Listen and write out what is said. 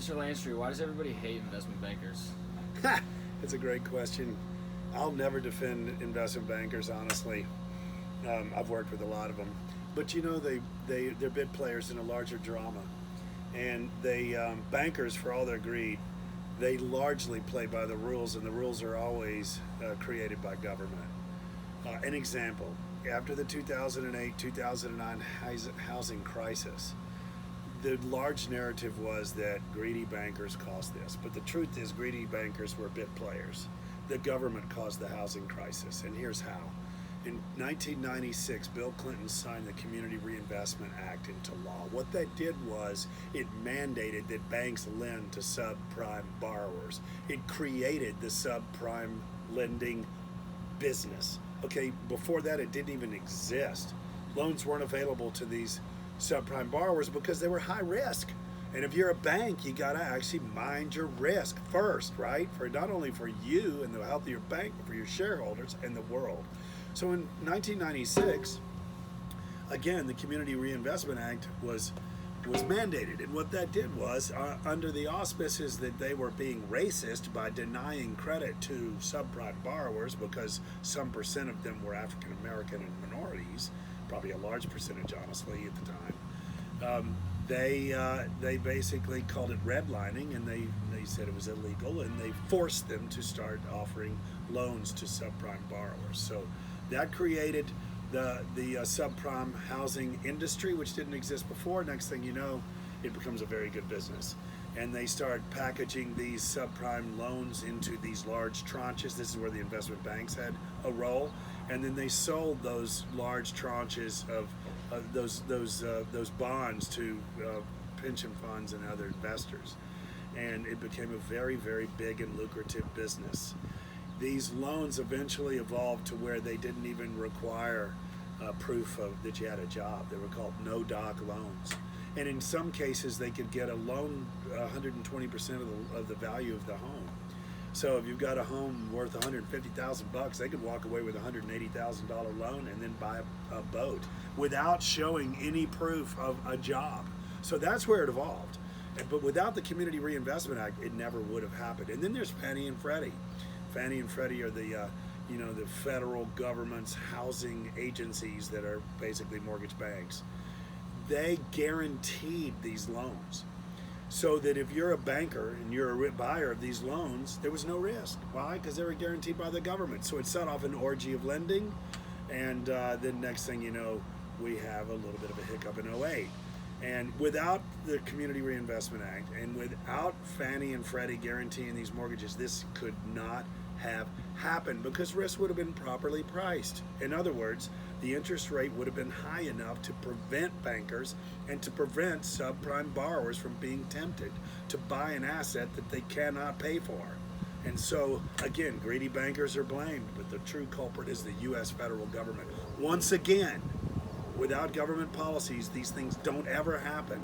Mr. Landstreet, why does everybody hate investment bankers? That's a great question. I'll never defend investment bankers, honestly. I've worked with a lot of them, but you know they're bit players in a larger drama, and bankers, for all their greed, they largely play by the rules, and the rules are always created by government. An example: after the 2008-2009 housing crisis, the large narrative was that greedy bankers caused this, but the truth is greedy bankers were bit players. The government caused the housing crisis, and here's how. In 1996, Bill Clinton signed the Community Reinvestment Act into law. What that did was it mandated that banks lend to subprime borrowers. It created the subprime lending business. Okay, before that it didn't even exist. Loans weren't available to these subprime borrowers because they were high risk. And if you're a bank, you gotta actually mind your risk first, right? For not only for you and the health of your bank, but for your shareholders and the world. So in 1996, again, the Community Reinvestment Act was mandated, and what that did was, under the auspices that they were being racist by denying credit to subprime borrowers because some percent of them were African American and minorities, probably a large percentage, honestly, at the time. They basically called it redlining, and they said it was illegal, and they forced them to start offering loans to subprime borrowers. So that created the subprime housing industry, which didn't exist before. Next thing you know, it becomes a very good business. And they start packaging these subprime loans into these large tranches. This is where the investment banks had a role. And then they sold those large tranches of those bonds to pension funds and other investors. And it became a very, very big and lucrative business. These loans eventually evolved to where they didn't even require proof of that you had a job. They were called no-doc loans. And in some cases, they could get a loan 120% of the value of the home. So if you've got a home worth $150,000, they could walk away with a $180,000 loan and then buy a boat without showing any proof of a job. So that's where it evolved. But without the Community Reinvestment Act, it never would have happened. And then there's Fannie and Freddie. Fannie and Freddie are the federal government's housing agencies that are basically mortgage banks. They guaranteed these loans so that if you're a banker and you're a buyer of these loans, there was no risk. Why? Because they were guaranteed by the government. So it set off an orgy of lending, and then next thing you know, we have a little bit of a hiccup in '08. And without the Community Reinvestment Act and without Fannie and Freddie guaranteeing these mortgages, this could not have happened because risk would have been properly priced. In other words, the interest rate would have been high enough to prevent bankers and to prevent subprime borrowers from being tempted to buy an asset that they cannot pay for. And so, again, greedy bankers are blamed, but the true culprit is the U.S. federal government. Once again, without government policies, these things don't ever happen.